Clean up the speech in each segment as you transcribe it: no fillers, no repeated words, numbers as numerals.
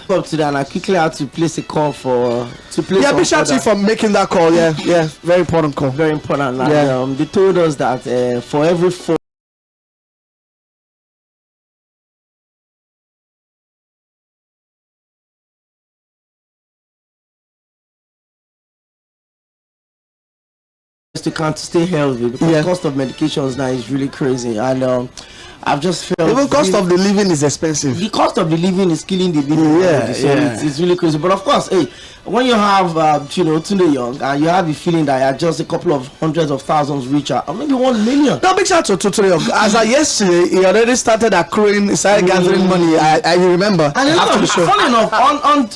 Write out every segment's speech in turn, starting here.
Up to that, and I quickly had to place a call for Yeah, big shout out to you for making that call. Yeah, very important call. Very important. And, they told us that for every 4 to can't stay healthy, because the cost of medications now is really crazy, and I've just felt even cost of the living is expensive. The cost of the living is killing the living. It's really crazy. But of course, hey, when you have Tunde Young, and you have the feeling that you're just a couple of hundreds of thousands richer, or maybe 1 million. No, big shout out to Tunde Young. As of yesterday, he already started accruing, he started gathering money. I remember. And funny enough,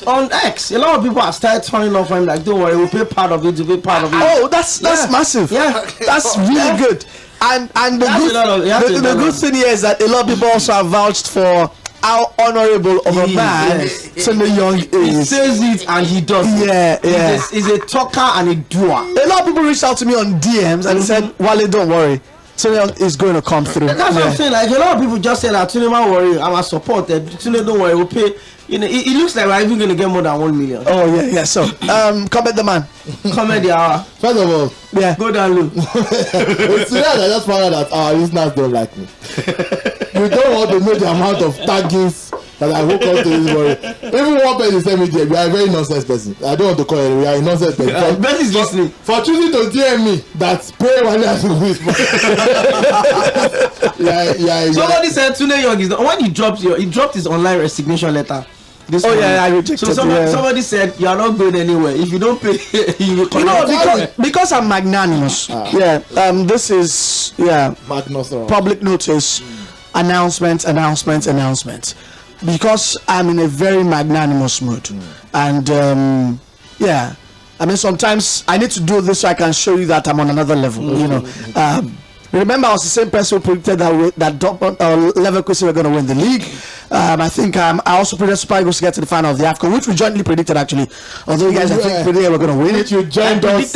on X, a lot of people have started turning off him, like, don't worry, we'll pay part of it, we'll pay part of it. Oh, that's massive. Yeah, that's really good. And the good thing here is that a lot of people also have vouched for how honorable of a man Tunde Young is. He says it and he does it. He's a talker and a doer. A lot of people reached out to me on DMs and said, Wale, don't worry, Tunde Young is going to come through. That's what I'm saying. Like, a lot of people just said that Tunde, don't worry, I'm a supporter. Tunde, don't worry, we'll pay. It looks like we're even going to get more than 1 million. Oh yeah. So, comment the man. Comment the hour. First of all, go down low. It's today I just found out that our listeners don't like me. You don't want to know the amount of taggings that I woke up to this morning. Even one person sent me there, you are a very nonsense person. I don't want to call it, we are a nonsense person. Ben is listening. For choosing to DM me that pay Wale has to whisper. Somebody said Tunde Young is when he dropped his online resignation letter. I rejected. So somebody said you are not going anywhere if you don't pay. because I'm magnanimous. This is public notice, announcement. Because I'm in a very magnanimous mood, and I mean, sometimes I need to do this so I can show you that I'm on another level. Remember, I was the same person who predicted that Lɪධᴇ were going to win the league. I think I also predicted Super Eagles to get to the final of the AFCON, which we jointly predicted actually. Although you guys, I think, predicted we're going to win it. You joined us.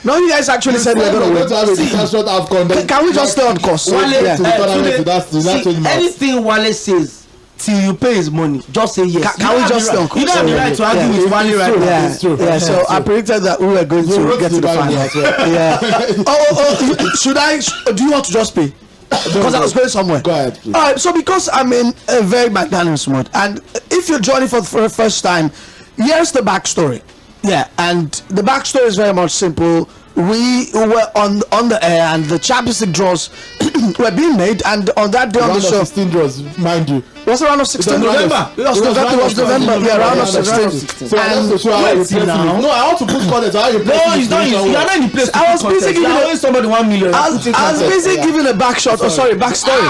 No, you guys actually said we were going to win. Can we just stay on course? Anything Wale says till you pay his money, just say yes. Can we just stay on course? You don't have the right to argue with Wale right now. It's true. Yeah, so I predicted that we were going to get to the final. Should I? Do you want to just pay? Because I was going somewhere. Go ahead, please. All right, so because I'm in a very magnanimous mood, and if you're joining for the first time, here's the backstory. And the backstory is very much simple. We were on the air, and the Champions League draws were being made, and on that day on the show, 16 draws, mind you. Was it round of 16? November. It was November. Yeah, round of 16. So I want to show how you play. No, I want to put context how you play. No, he's not. You are not in the place. I was busy giving somebody 1 million. I was busy giving a back shot. Oh, sorry, backstory.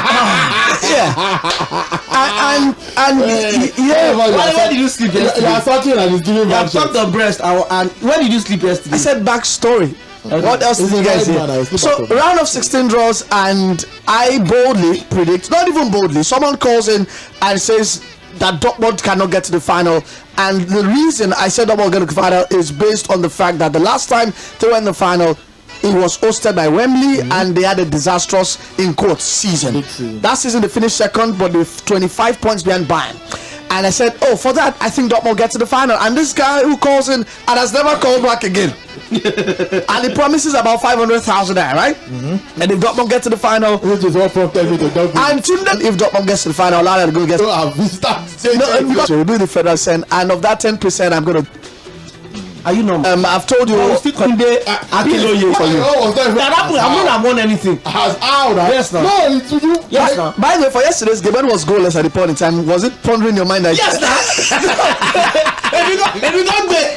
Where did you sleep yesterday? You are talking and he's giving back shots. You have talked the breast. And where did you sleep yesterday? I said backstory. What else did you guys hear? So round of 16 draws, and I boldly predict, not even boldly, someone calls in and says that Dortmund cannot get to the final, and the reason I said Dortmund get to the final is based on the fact that the last time they were in the final, it was hosted by Wembley, and they had a disastrous, in quotes, season. That season they finished second, but with 25 points behind Bayern. And I said, for that, I think Dortmund get to the final. And this guy who calls in and has never called back again. And he promises about 500,000 there, right? And if Dortmund get to the final, which is what prompted me to double. And if Dortmund gets to the final, I'll go get. We'll do the federal send, and of that 10%, I'm going to. Are you normal? I've told you. That happened. I'm not won anything. Yes, now. No, it's you. Yes, now. By the way, for yesterday's game, when was goalless at the point in time, was it pondering your mind? Yes, now. If we got there,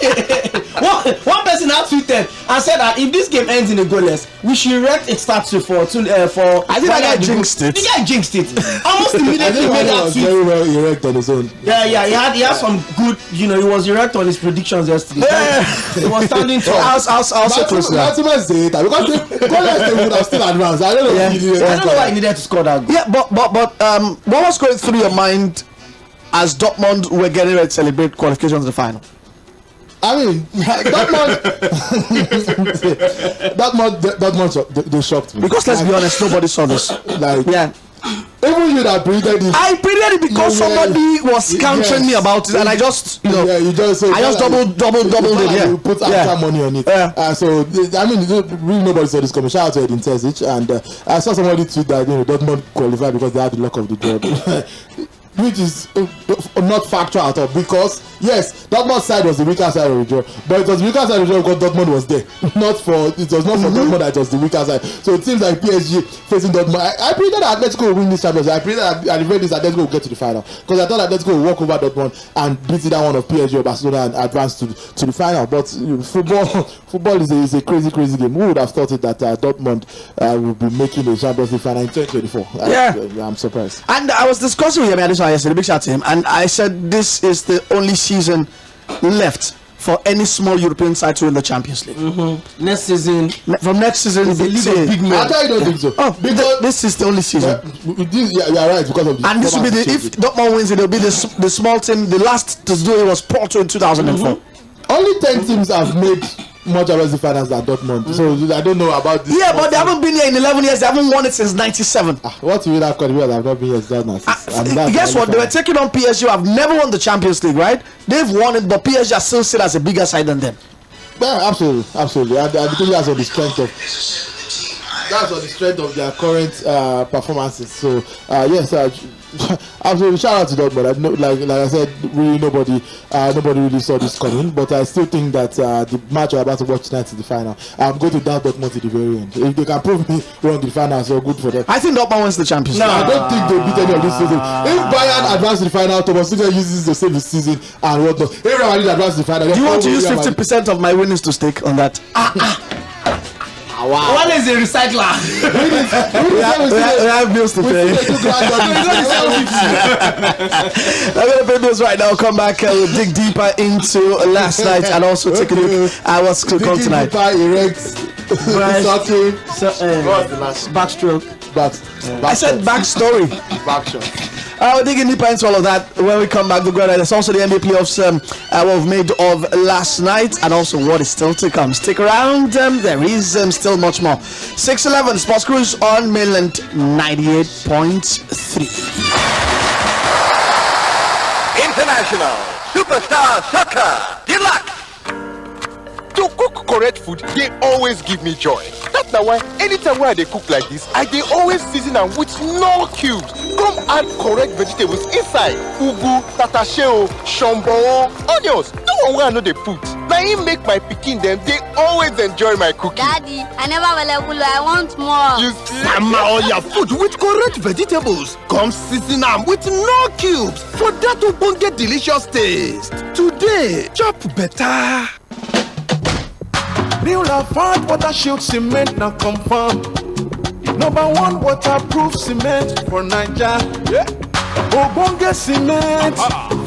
one person had tweeted and said that if this game ends in a goalless, we should erect a statue for. I think that guy jinxed it. The guy jinxed it. Almost immediately made that tweet. Very well erect on his own. Yeah. He had some good. He was erect on his predictions yesterday. He was standing tall. I'll say close to that. Because they would have still advanced. I don't know why he needed to score that goal. Yeah, but what was going through your mind as Dortmund were getting ready to celebrate qualification to the final? I mean, Dortmund, they shocked me. Because let's be honest, nobody saw this. Even you that predicted it. I predicted it because somebody was countering me about it, and I just, you know, I just doubled it. Yeah, you put extra money on it. So I mean, really nobody saw this coming. Shout out to Edin Terzic, and I saw somebody tweet that Dortmund qualified because they had the luck of the draw. Which is not factual at all, because yes, Dortmund's side was the weaker side of the draw, but it was the weaker side of the draw because Dortmund was there. It was not for Dortmund that it was the weaker side. So it seems like PSG facing Dortmund. I predicted that Atletico will win this championship. I predicted that at the very least Atletico will get to the final, because I thought Atletico will walk over Dortmund and beat that one of PSG or Barcelona and advance to the final. But football is a crazy game. Who would have thought it that Dortmund will be making the Champions League final in 2024? I'm surprised. And I was discussing with him yesterday, big shout to him, and I said this is the only season left for any small European side to win the Champions League. Next season, from next season, it's the league of big men. I don't think so. Oh, because this is the only season. You're right, because of the. And this will be if Dortmund wins it, it'll be the small team. The last to do it was Porto in 2004. Only 10 teams have made more Champions League finals than Dortmund. So I don't know about this. Yeah, but they haven't been here in 11 years. They haven't won it since 97. What you will have called I've not been here since 2006. Guess what? They were taking on PSG. Have never won the Champions League, right? They've won it, but PSG are still seen as a bigger side than them. Yeah, absolutely. And because that's on the strength of their current performances. So yes, absolutely. Shout out to Dortmund. Like I said, really nobody really saw this coming. But I still think that the match we're about to watch tonight is the final. I'm going to doubt Dortmund to the very end. If they can prove me wrong in the final, so good for them. I think Dortmund wins the Champions League. No, I don't think they beat any of this season. If Bayern advance to the final, Thomas Tuchel uses the same season and whatnot. If Real Madrid advance to the final, do you want to use 50% of my winnings to stake on that? Wow. One is a recycler. We have bills to pay. I'm going to pay bills right now. Come back. We'll dig deeper into last night and also take a look at what's to come tonight. Backstroke. I said backstory. Backshot. We're digging deeper into all of that when we come back. There's also the NBA playoffs what we've made of last night, and also what is still to come. Stick around. There is still much more. 6:11 Sports Cruise on Mainland 98.3. International Superstar Soccer Deluxe. To cook correct food, they always give me joy. That's why anytime when they cook like this, I they always season them with no cubes. Come add correct vegetables inside. Ugu, tatasheo, shombo, onions. No one where I know they put. Now you make my pikin them, they always enjoy my cooking. Daddy, I never will. I want more. You summer all your food with correct vegetables. Come season them with no cubes for that to get delicious taste. Today, chop better. New Lafarge water shield cement now confirm. Number one waterproof cement for Naija. Yeah. Ogbonge cement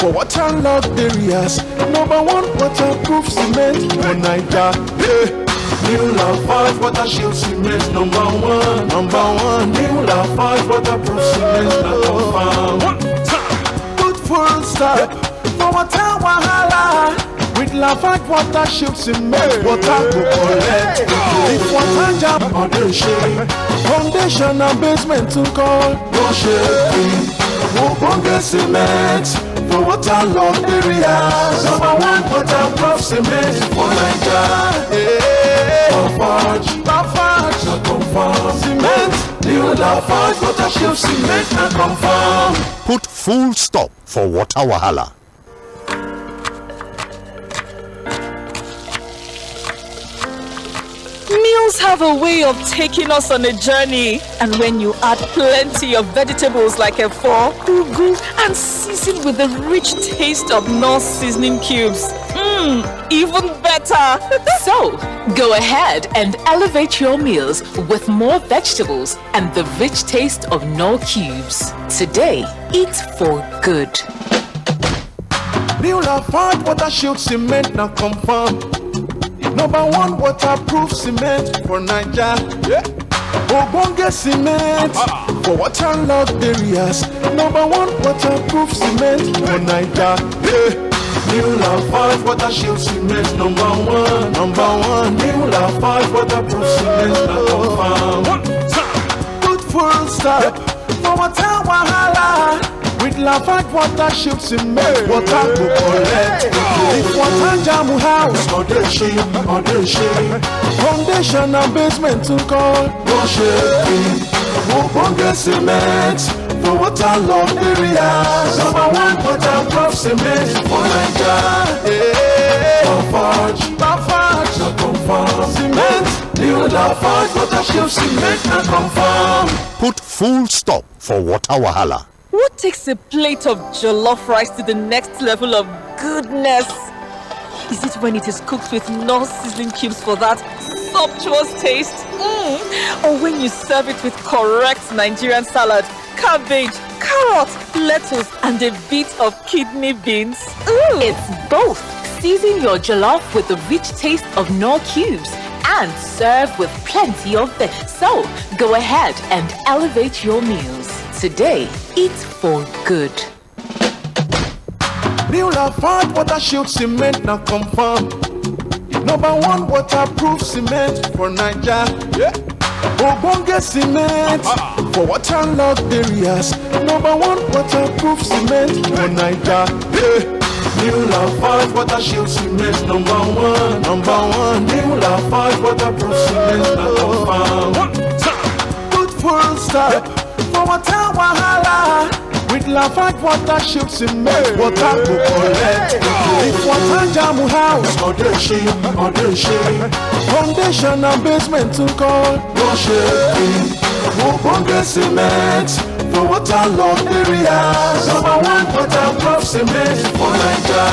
for waterlogged areas. Number one waterproof cement for Naija. Yeah. New Lafarge water shield cement number one. New Lafarge waterproof cement now confirm. One time. Good full stop for water wahala. With Lafarge water shield cement, water go collect. If water jam on the shade, foundation and basement to call, no shade. Ogbonge cement for waterlogged areas. Number one waterproof cement for Naija. Lafarge, not confirm. Cement, new Lafarge water shield cement, not confirm. Put full stop for water wahala. Meals have a way of taking us on a journey, and when you add plenty of vegetables like efo, ugu, and season with the rich taste of Knorr seasoning cubes, even better. So, go ahead and elevate your meals with more vegetables and the rich taste of Knorr cubes. Today, eat for good. New Lafarge water shield cement now confirm. Number one waterproof cement for Naija. Yeah. Ogbonge cement for waterlogged areas. Number one waterproof cement for Naija. Yeah. New Lafarge water shield cement number one. New Lafarge waterproof cement now confirm. One time. Good full stop for water wahala. With lavage water shield cement, water go collect. If water jam house, or the shame. Foundation and basement to call, no shame. Ogbonge cement for waterlogged areas. #1 waterproof cement for Naija. Confirm cement. New Lafarge water shield cement and confirm. Put full stop for water wahala. What takes a plate of jollof rice to the next level of goodness? Is it when it is cooked with no seasoning cubes for that sumptuous taste? Or when you serve it with correct Nigerian salad, cabbage, carrot, lettuce, and a bit of kidney beans? It's both. Season your jollof with the rich taste of no cubes and serve with plenty of veg. So go ahead and elevate your meals. Today, eat for good. New Lafarge water shield cement now confirm. #1 waterproof cement for Naija. Ogbonge cement for waterlogged areas. #1 waterproof cement for Naija. New Lafarge water shield cement #1. New Lafarge waterproof cement now confirm. Put full stop for water wahala. With Lafarge water shield cement, water go collect. If water jam house, or the shame. Foundation and basement to call, no shame. Ogbonge cement for waterlogged areas. #1 waterproof cement for Naija.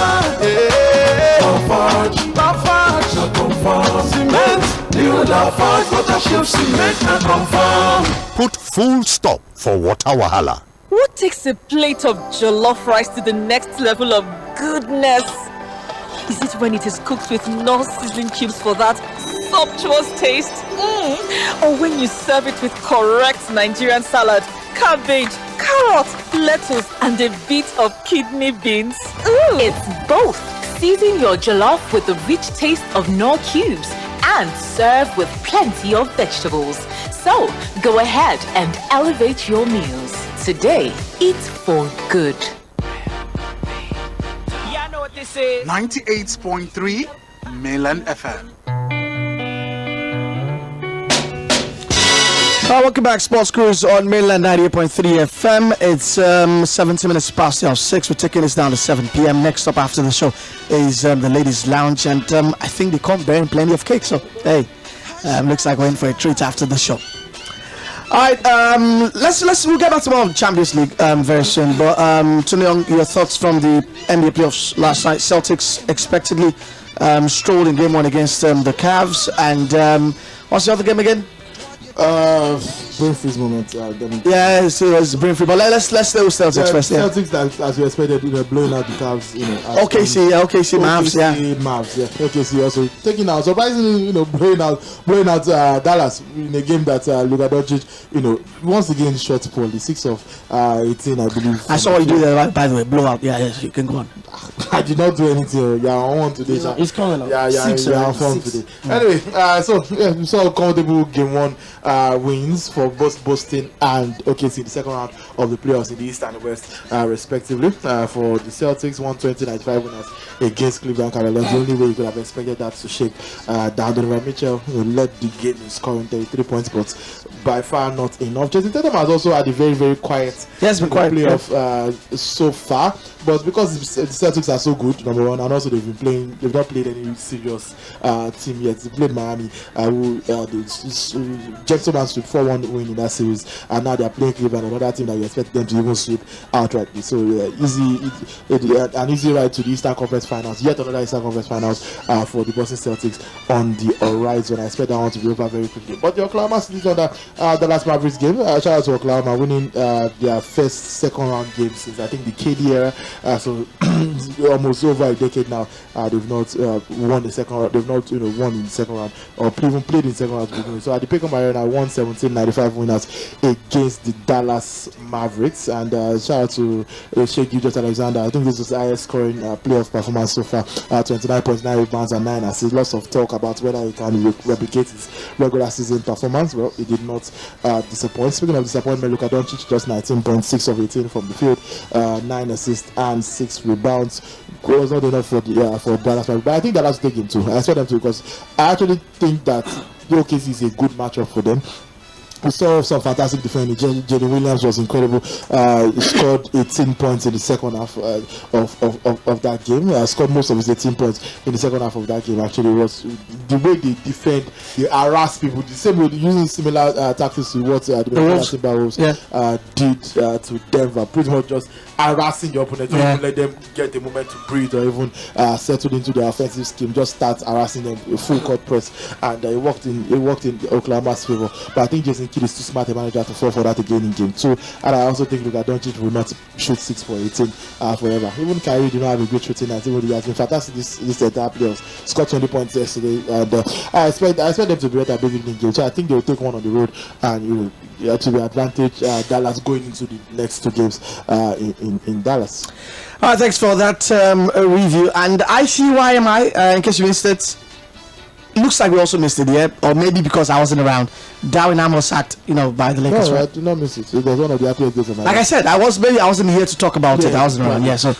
Confirm cement. New Lafarge water shield cement and confirm. Put full stop for water wahala. What takes a plate of jollof rice to the next level of goodness? Is it when it is cooked with no seasoning cubes for that sumptuous taste? Or when you serve it with correct Nigerian salad, cabbage, carrot, lettuce, and a bit of kidney beans? It's both. Season your jollof with the rich taste of no cubes and serve with plenty of vegetables. So go ahead and elevate your meals. Today, eat for good. Yeah, know what this is. 98.3 Mainland FM. Welcome back, Sports Cruise on Mainland 98.3 FM. It's 17 minutes past the hour 6. We're taking this down to 7 p.m. Next up after the show is the ladies' lounge, and I think they come bearing plenty of cake. So hey, looks like we're in for a treat after the show. All right, we'll get back to the Champions League very soon. But Tony, your thoughts from the NBA playoffs last night? Celtics expectedly strolled in game 1 against the Cavs, and what's the other game again? Brain freeze moment. Yeah, it was brain freeze. But let's stay with Celtics first. Yeah. Celtics, as we expected, blowing out the Cavs. OKC, Mavs, Mavs, OKC also taking out, surprisingly, blowing out Dallas in a game that Luka Doncic, once again shot Paul, the 6 of 18, I believe. I saw you do that, by the way, blowout. Yeah, you can go on. I did not do anything. Yeah, I want today. It's coming up. Yeah, I'm fun today. Anyway, we saw a comfortable game 1 wins for both Boston and OKC in the second round of the playoffs in the East and the West, respectively. For the Celtics, 120-95 winners against Cleveland Cavaliers. The only way you could have expected that to shake down. Donovan Mitchell led the game in scoring 33 points, but by far not enough. Jason Tatum has also had a very, very quiet playoff so far. But because the Celtics are so good, number one, and also they've not played any serious team yet. They played Miami, Jackson stood 4-1 win in that series, and now they are playing Cleveland, another team that you expect them to even sweep outrightly. So an easy ride to the Eastern Conference Finals. Yet another Eastern Conference Finals for the Boston Celtics on the horizon. I expect that one to be over very quickly. But the Oklahoma City on the Dallas Mavericks game. Shout out to Oklahoma winning their first second round game since I think the KD era. So almost over a decade now. They've not won the second round. They've not won in the second round or even played in the second round. So at the Peckham Arena, 117-95 winners against the Dallas Mavericks. And shout out to Shea Gilgeous-Alexander. I think this was the highest scoring playoff performance so far. 29.9 rebounds and 9 assists. Lots of talk about whether he can replicate his regular season performance. Well, he did not disappoint. Speaking of disappointment, Luka Doncic just 19.6 of 18 from the field, 9 assists and 6 rebounds. It was not enough for Dallas, but I think Dallas will take him too. I expect them to, because I actually think that the OKC is a good matchup for them. We saw some fantastic defending. Jalen Williams was incredible. He scored 18 points in the second half of that game. Scored most of his 18 points in the second half of that game. Actually, was the way they defend, they harass people. The same way, using similar tactics to what the Timberwolves did to Denver. Pretty much just harassing your opponent. Don't even let them get the moment to breathe or even settle into their offensive scheme. Just start harassing them, full court press, and it worked in Oklahoma's favor. But I think Jason Kidd is too smart a manager to fall for that again in game 2. And I also think Luka Doncic will not shoot 6 for 18 forever. Even Kyrie did not have a great shooting night. Even he has been fantastic this entire playoffs. Scored 20 points yesterday, and I expect them to be better big in game. So I think they will take one on the road, and to the advantage Dallas going into the next 2 games in Dallas. All right, thanks for that review. And ICYMI, in case you missed it, looks like we also missed it, or maybe because I wasn't around. Darwin Amos sat, by the Lakers. No, I did not miss it. It was one of the happiest days of my life. Like I said, I wasn't here to talk about it. I wasn't around. Yeah, so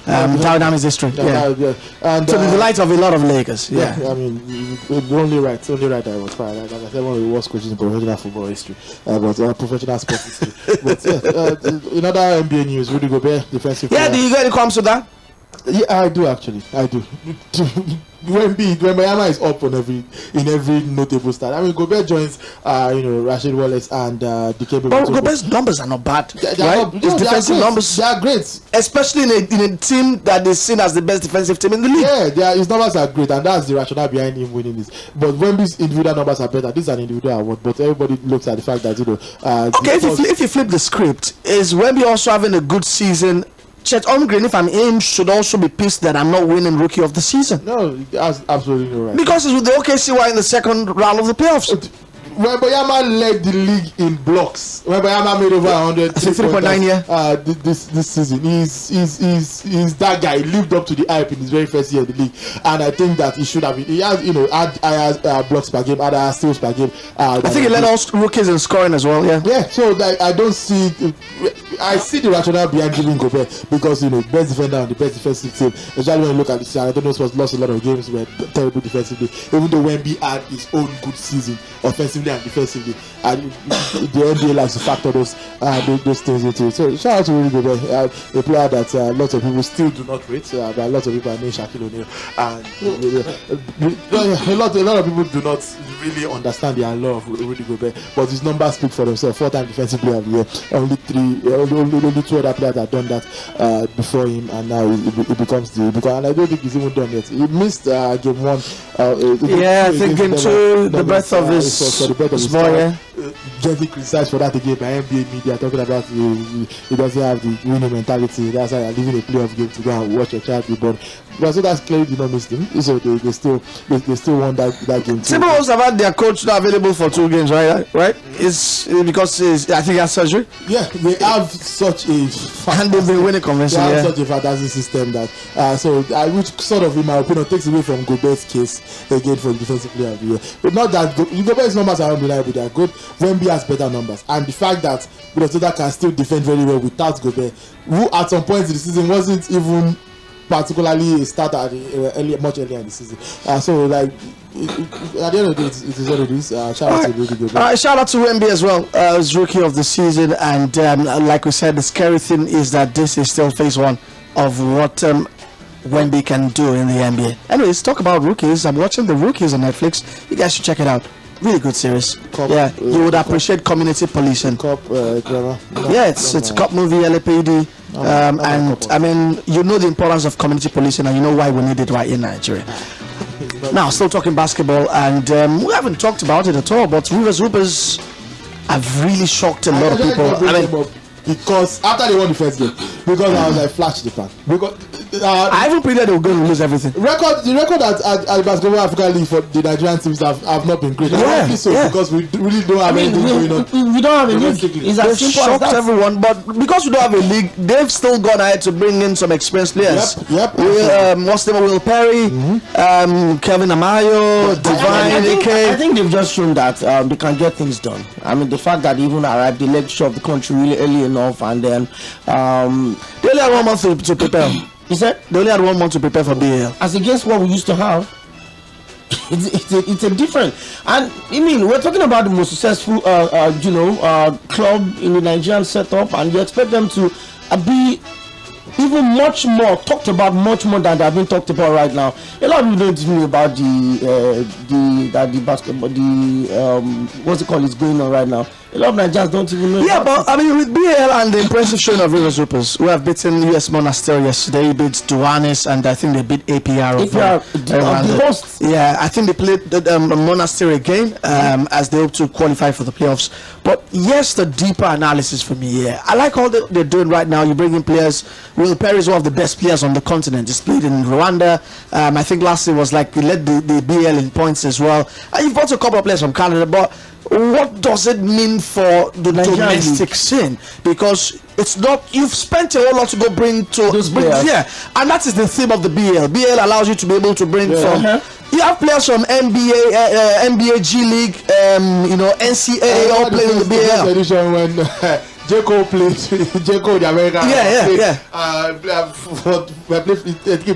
Darwin Amos history. And to the delight of a lot of Lakers. Yeah, I mean, only right I was fine. Like I said, one of the worst coaches in professional football history, but professional sports history. But in other NBA news, Rudy Gobert, defensive player. Do you get any comments with that? Yeah, I do actually. I do. Wembanyama is up in every notable stat. I mean, Gobert joins, Rashid Wallace and Dikembe. But Gobert's numbers are not bad, right? His defensive numbers, they are great, especially in a team that is seen as the best defensive team in the league. Yeah, his numbers are great, and that's the rationale behind him winning this. But Wemby's individual numbers are better. This is an individual award, but everybody looks at the fact that okay, if you flip the script, is Wemby also having a good season? Chet Holmgren, if I'm him, should also be pissed that I'm not winning Rookie of the Season. No, that's absolutely no right. Because it's with the OKC in the second round of the playoffs. Wembanyama led the league in blocks. Wembanyama made over 100 3.9 this season. He's that guy. He lived up to the hype in his very first year in the league, and I think that he should have been. He has had higher blocks per game, had steals per game. I think he led all rookies in scoring as well. Yeah. So I don't see. I see the rationale behind giving Gobert because best defender on the best defensive team. Especially when you look at the season, I don't know, was lost a lot of games were terrible defensively. Even though Wemby had his own good season offensively and defensively, and the NBA likes to factor those things into it. So shout out to Rudy Gobert, a player that lots of people still do not rate, but lots of people are named Shaquille O'Neal, and a lot of people do not really understand the allure of Rudy Gobert. But his numbers speak for themselves. 4-time defensive player of the year. Only 2 other players have done that before him, and now it becomes and I don't think he's even done yet. He missed game 1. I think game 2, the birth of his boy. Gently criticized for that again by NBA media, talking about he doesn't have the winning mentality. That's why I'm leaving a playoff game to go and watch your child be born. But so that's clearly did not miss him. So they still won that game. Timberwolves have had their coach not available for 2 games, right? It's because I think he has surgery. Yeah, they have such a and they've been winning convention. They have such a fantastic system that which sort of, in my opinion, takes away from Gobert's case again for the defensive player of the year. But not that Gobert's numbers are undeniable; they are good. Wemby has better numbers, and the fact that Minnesota can still defend very well without Gobert, who at some point in the season wasn't even particularly a starter much earlier in the season. So at the end of the day, it is what it is. Shout out to Rudy Gobert. Shout out to Wemby as well as Rookie of the Season. And like we said, the scary thing is that this is still phase 1 of what Wemby can do in the NBA. Anyways, talk about rookies. I'm watching The Rookies on Netflix. You guys should check it out. Really good series. You would appreciate community policing. It's a cop movie, LAPD. I mean, the importance of community policing, and you know why we need it right in Nigeria. Now, still talking basketball, and we haven't talked about it at all, but Rivers Hoopers have really shocked a lot of people. Because after they won the first game, because I was like, flash the fan. Because I even predicted they were going to lose everything. The record at Basketball Africa League for the Nigerian teams have not been great. Because we really don't have anything going on. We don't have a league. They've shocked everyone, but because we don't have a league, they've still gone ahead to bring in some experienced players. What's the name? Will Perry, Kevin Amayo, I think they've just shown that they can get things done. I mean, the fact that they even arrived the lecture of the country really early enough, and then they only had 1 month to prepare. You said they only had 1 month to prepare for BAL. As against what we used to have. It's a different, and I mean, we're talking about the most successful club in the Nigerian setup, and you expect them to be even much more talked about, much more than they've been talked about right now. A lot of people don't even know about the basketball, what's it called, is going on right now. A lot of Nigerians don't even know. Yeah, but I mean, with BAL and the impressive showing of Rivers Hoopers, who have beaten US Monastir yesterday, beat Duanes, and I think they beat APR. The hosts. Yeah, I think they played Monastir again as they hope to qualify for the playoffs. But yes, the deeper analysis for me here. I like all that they're doing right now. You bring in players. Will Perry is one of the best players on the continent. He's played in Rwanda. I think last year was like he led the BAL in points as well. You've got a couple of players from Canada, but what does it mean for the domestic scene? Because it's not, you've spent a whole lot to go bring to and that is the theme of the BAL. BAL allows you to be able to bring from you have players from NBA G League, NCAA all playing in the BAL. Edition when Jeko played the American.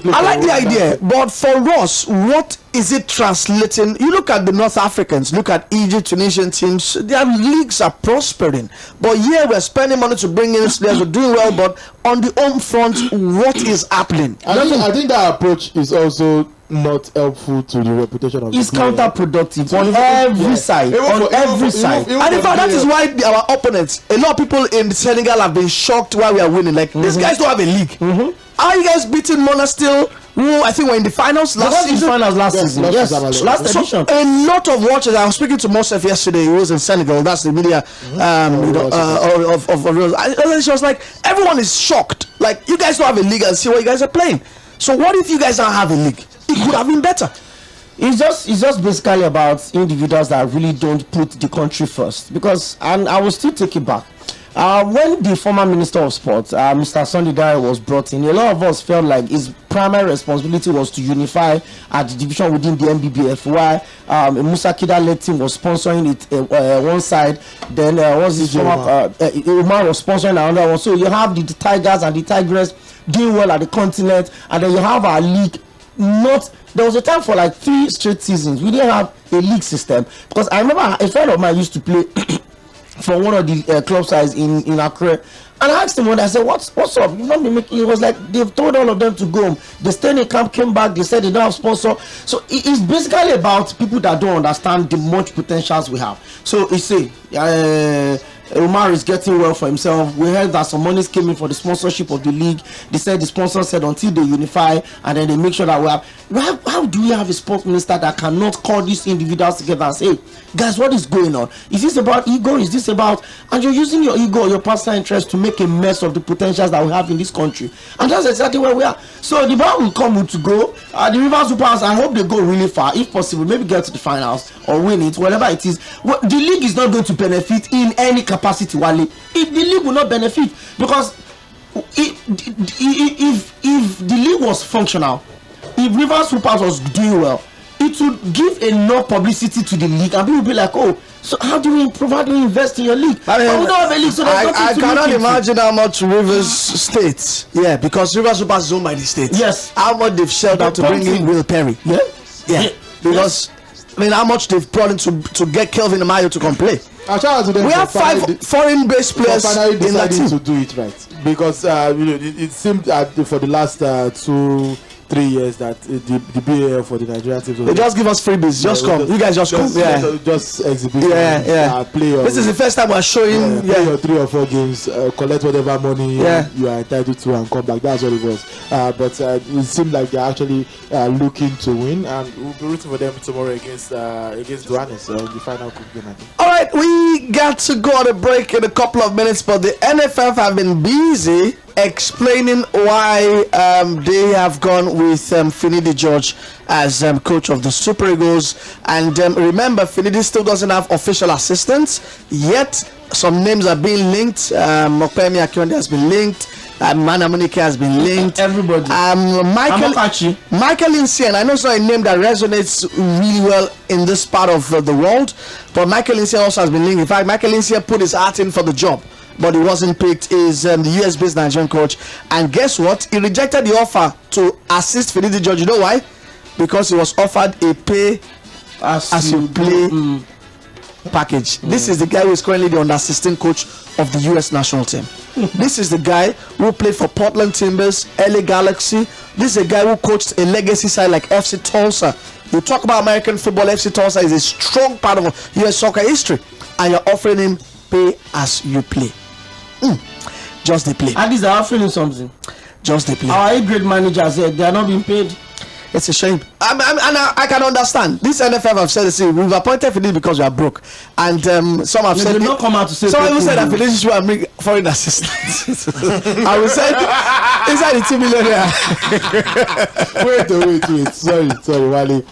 I like the idea, but for us, what is it translating? You look at the North Africans, look at Egypt, Tunisian teams, their leagues are prospering. But here we're spending money to bring in players, we're doing well, but on the home front, what is happening? I think that approach is also not helpful to the reputation of it's counterproductive on every side. On every side. And in fact, that is why our opponents, a lot of people in Senegal have been shocked why we are winning. Like, these guys don't have a league. Are you guys beating Monastir, who I think were in the finals last season? Last edition. A lot of watchers. I was speaking to Mosef yesterday. He was in Senegal. That's the media. She was like, everyone is shocked. Like, you guys don't have a league and see what you guys are playing. So what if you guys don't have a league? It could have been better. It's just basically about individuals that really don't put the country first. Because, and I will still take it back. When the former Minister of Sports, Mr. Sunday Dare, was brought in, a lot of us felt like his primary responsibility was to unify the division within the MBBF. While Musa Kida-led team was sponsoring it one side, then Umar was sponsoring another one. So you have the Tigers and the Tigress doing well at the continent, and then you have our league. There was a time for like 3 straight seasons we didn't have a league system, because I remember a friend of mine used to play for one of the club sides in Accra, and I asked him one day, I said, what's up? You've not been making. It was like they've told all of them to go home. They stayed in camp, came back, they said they don't have sponsor. So it's basically about people that don't understand the much potentials we have. So you see, Umar is getting well for himself. We heard that some monies came in for the sponsorship of the league. They said the sponsor said until they unify and then they make sure that we have. How do we have a sports minister that cannot call these individuals together and say, hey, guys, what is going on? Is this about ego? Is this about, and you're using your ego, your personal interest to make a mess of the potentials that we have in this country? And that's exactly where we are. So the ball will come to go. The Rivers Hoopers, I hope they go really far, if possible, maybe get to the finals or win it, whatever it is. The league is not going to benefit in any capacity, Wale. The league will not benefit, because if the league was functional, if Rivers Hoopers was doing well, it would give enough publicity to the league, and people will be like, oh, so how do we improve? How do we invest in your league? We don't have a league, so I cannot imagine how much Rivers State, because Rivers Hoopers is owned by the state. Yes. How much they've shelled out to bring in Will Perry. Because I mean, how much they've brought in to get Kelvin Amayo to come play. We have 5 foreign-based players in that team to do it right, because it seemed for the last 2-3 years that the BAL for the Nigerian teams, they just give us freebies. Just come, you guys just come. Just exhibit. Play. This is the first time we're showing. Play your 3 or 4 games, collect whatever money you are entitled to, and come back. That's what it was. But it seemed like they're actually looking to win, and we'll be rooting for them tomorrow against Duanes in the final game, I think. All right, we got to go on a break in a couple of minutes, but the NFF have been busy explaining why they have gone with Finidi George as coach of the Super Eagles. And remember, Finidi still doesn't have official assistants yet. Some names are being linked. Mokpemi Akionde has been linked. Mana Munike has been linked. Everybody. Michael Insian. I know it's not a name that resonates really well in this part of the world, but Michael Insian also has been linked. In fact, Michael Insian put his heart in for the job, but he wasn't picked. Is the US-based Nigerian coach, and guess what? He rejected the offer to assist Finidi George. You know why? Because he was offered a pay as you play package. This is the guy who is currently the under-16 coach of the US national team. This is the guy who played for Portland Timbers, LA Galaxy. This is a guy who coached a legacy side like FC Tulsa. You talk about American football, FC Tulsa is a strong part of US soccer history, and you're offering him pay as you play. Just the play. And these are offering him something. Just the play. Our A-grade managers, they are not being paid. It's a shame. I can understand. This NFF have said, see, we've appointed Finidi because we are broke. And some have said, not come out to say, some even said that Finidi should bring foreign assistance. I will say, inside the 2 million. Wait. Sorry, Wally.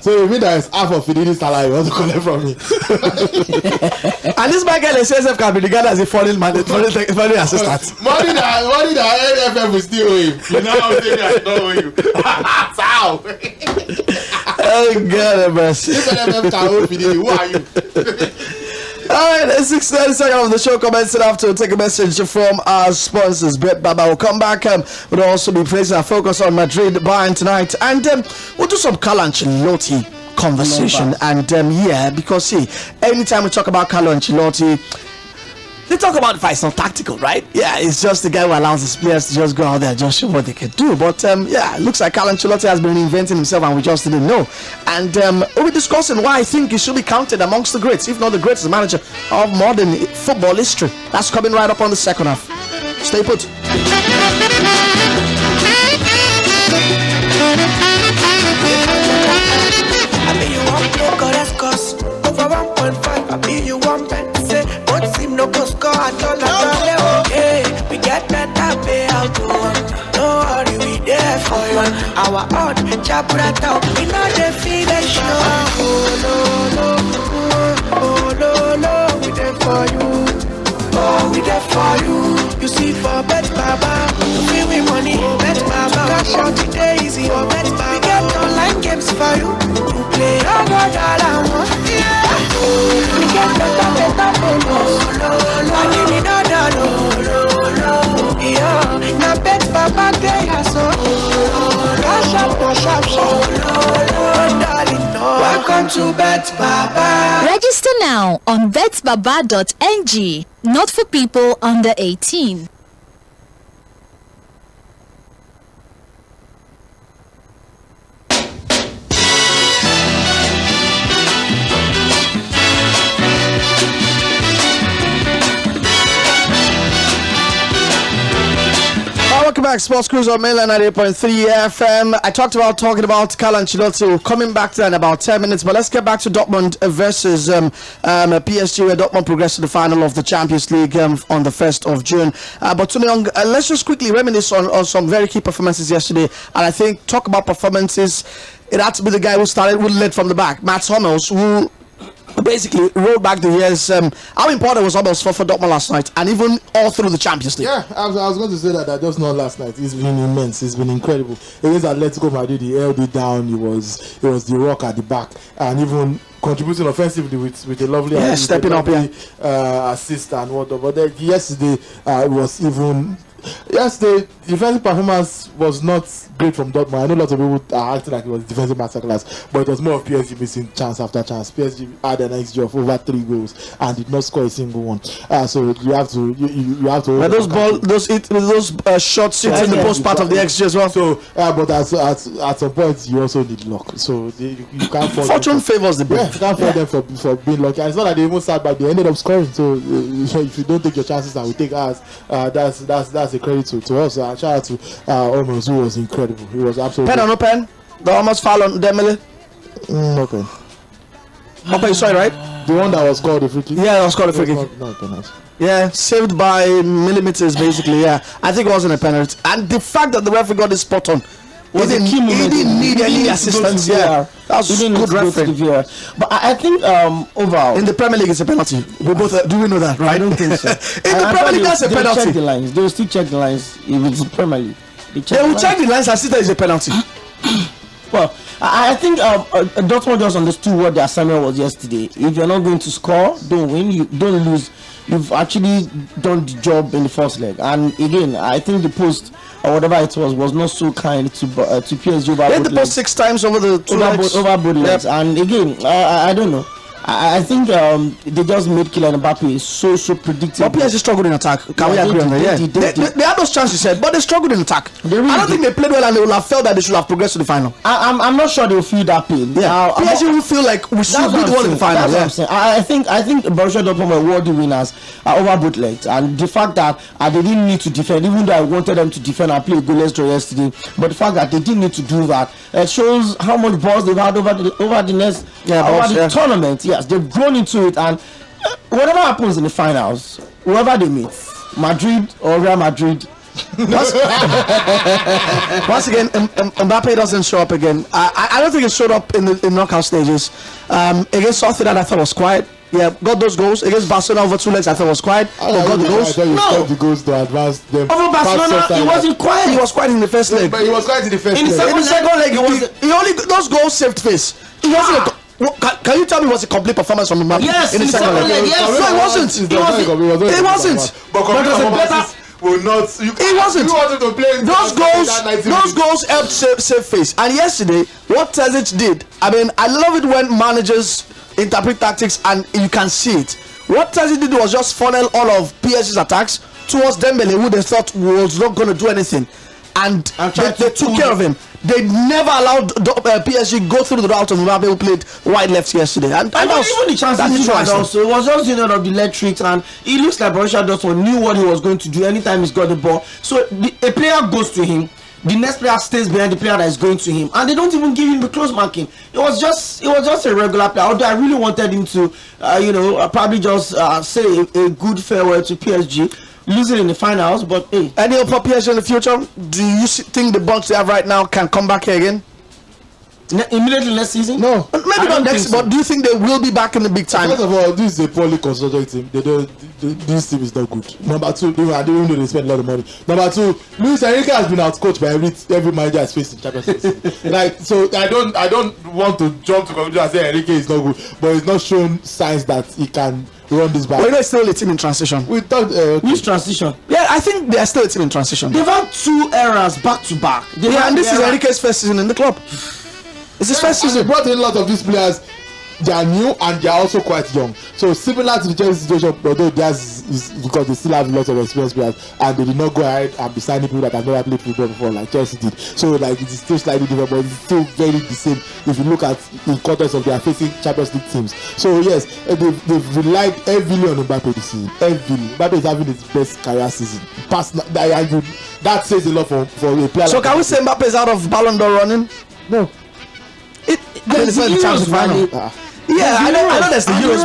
So you mean that it's half of Finidi's salary you want to collect from me? And this Michael SSF can be regarded as a foreign assistant. Money that NFF will still owe him. You know how I'm saying I don't owe you. How? Oh God, mercy. If NFF can owe Finidi, who are you? Alright, it's 6:30 of the show. Comments after take a message from our sponsors. Bet Baba will come back. We'll also be placing our focus on Madrid Bayern tonight, and we'll do some Carlo Ancelotti conversation. And because see, anytime we talk about Carlo Ancelotti, they talk about if it's not tactical, right? Yeah, it's just the guy who allows his players to just go out there and just show what they can do. But it looks like Carlo Ancelotti has been reinventing himself, and we just didn't know. And we'll be discussing why I think he should be counted amongst the greats, if not the greatest manager of modern football history. That's coming right up on the second half. Stay put. I mean, you want no cost over 1.5. I mean, you want bet. No go score at all, okay. We get better payout, no worry, we there for you. Our odd, Chabrata, we know the finish, no, we there for you. Oh, we there for you. You see for Bet Baba, we win money, Bet Baba. Cash out today easy, for Bet Baba. We get online games for you. You play, I got all I want, yeah. We get better bonus. I need another, yeah. Now Bet Baba 괜 Cash out, darling, no. Welcome to Bet Baba. Register now on betbaba.ng. Not for people under 18. Welcome back, Sports Cruise on Mainland 98.3 FM. I talking about Carlo Ancelotti. We're coming back to that in about 10 minutes, but let's get back to Dortmund versus PSG, where Dortmund progressed to the final of the Champions League on the 1st of June. But Tony Young, let's just quickly reminisce on some very key performances yesterday. And I think talk about performances. It had to be the guy who led from the back, Mats Hummels, who basically rolled back the years. How important was Hummels for Dortmund last night, and even all through the Champions League? Yeah, I was going to say that just not last night. It's been immense. It's been incredible. Against Atletico Madrid, he held it down. He was the rock at the back, and even contributing offensively with a lovely stepping up, assist and whatnot. But then yesterday was even. Yes, the defensive performance was not great from Dortmund. I know lots of people are acting like it was defensive masterclass, but it was more of PSG missing chance after chance. PSG had an XG of over 3 goals and did not score a single one. So you have to. But those shots hit in the post part of the XG as well. So, but at some point you also need luck. So you can't fall. Fortune favors the brave. You can't fall them for being lucky. And it's not that they even sat back; they ended up scoring. So if you don't take your chances and we take ours, that's a credit to us. Shout out to Omo, who was incredible. He was absolutely. Pen or no pen? The almost foul on Dembele. No pen. Okay, sorry, right? The one that was called the free kick? Yeah, it was called a free kick. Not a penalty. Yeah, saved by millimeters basically. Yeah, I think it wasn't a penalty. And the fact that the referee got this spot on, he didn't need any assistance. Yeah, that was good referee. But I think overall in the Premier League it's a penalty. We both do we know that, right? I don't think so. In the Premier League that's a penalty. Check the lines. They will still check the lines if it's the Premier League. They will check the lines and see that it's a penalty. Well, I think Dortmund just understood what the assignment was yesterday. If you're not going to score, don't win. You don't lose. You've actually done the job in the first leg. And again, I think the post or whatever it was not so kind to PSG over. They hit the post 6 times over the over both legs. And again, I don't know. I think they just made Kylian Mbappe so predictable. But PSG struggled in attack. Can we agree on that? They had those chances, but they struggled in attack. I don't think they played well, and they will have felt that they should have progressed to the final. I'm not sure they will feel that pain. Yeah, PSG will feel like we should be the one in the final. That's what I'm saying. I think Borussia Dortmund were worthy winners over both legs, and the fact that they didn't need to defend, even though I wanted them to defend and play a goalless draw yesterday, but the fact that they didn't need to do that shows how much balls they've had over the tournament. Yes, they've grown into it, and whatever happens in the finals, whoever they meet, Madrid or Real Madrid. Once again, Mbappe doesn't show up again. I don't think he showed up in the knockout stages. Against something that I thought was quiet. Yeah, got those goals against Barcelona over 2 legs. I thought was quiet. Got the goals. No, the goals to advance them. Over Barcelona, he wasn't quiet. He was quiet in the first leg. But he was quiet in the first leg. In the second leg, he only those goals saved face. He wasn't. Can you tell me it was a complete performance from Mbappe? Yes, in the second leg. Yes. No, it wasn't. It wasn't. But will not. It wasn't. You wanted to play those goals helped save face. And yesterday, what Tadic did, I mean, I love it when managers interpret tactics and you can see it. What Tadic did was just funnel all of PSG's attacks towards Dembele, who they thought was not going to do anything, and they took care of him. They never allowed PSG go through the route of Mbappe, who played wide left yesterday. And even the chances he had also, it was just of the electrics, and it looks like Borussia Dortmund knew what he was going to do anytime he's got the ball. So a player goes to him, the next player stays behind the player that is going to him, and they don't even give him the close marking. It was just a regular player. Although I really wanted him to, probably just say a good farewell to PSG. Losing in the finals, but hey. Any hope for PSG in the future? Do you think the bunch they have right now can come back here again? Immediately next season? No, maybe not next. But do you think they will be back in the big time? First of all, this is a poorly constructed team. This team is not good. Number two, I don't know they spend a lot of money. Number two, Luis Enrique has been outcoached by every manager has faced in Champions League. So I don't want to jump to conclusion and say Enrique is not good, but he's not shown signs that he can run this back. But it's still a team in transition. We thought which transition? Yeah, I think they are still a team in transition. They've had 2 eras back to back. And this is Enrique's first season in the club. It's his first season. They brought in a lot of these players. They are new and they are also quite young. So similar to the Chelsea situation, although theirs is because they still have lots of experienced players and they did not go ahead and be signing people that have never played football before like Chelsea did. So like it is still slightly different, but it's still very the same if you look at the context of their facing Champions League teams. So yes, they've relied heavily on Mbappe this season. Heavily. Mbappe is having his best career season. That says a lot for a player. So can we say Mbappe is out of Ballon d'Or running? No. Yeah, I know there's the Euros,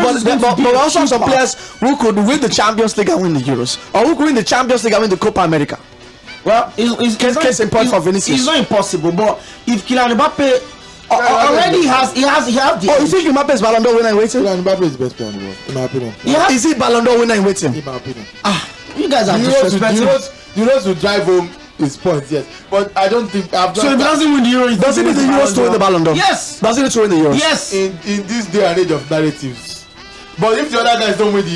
but also some players who could win the Champions League and win the Euros, or who could win the Champions League and win the Copa America. Well, it's important for Vinicius. It's not impossible, but if Kylian Mbappe already has the. Oh, you think Mbappe is Ballon d'Or winner in waiting? Kylian Mbappe is the best player in the world, in my opinion. Is he Ballon d'Or winner in waiting? In my opinion. You guys are disrespectful. Euros will drive home his points, yes, but I don't think. So if he doesn't win the Euros, does he need the Euros to win the Ballon d'Or? Yes. Does he need to win the Euros? Yes. In this day and age of narratives. But if the other guys don't win if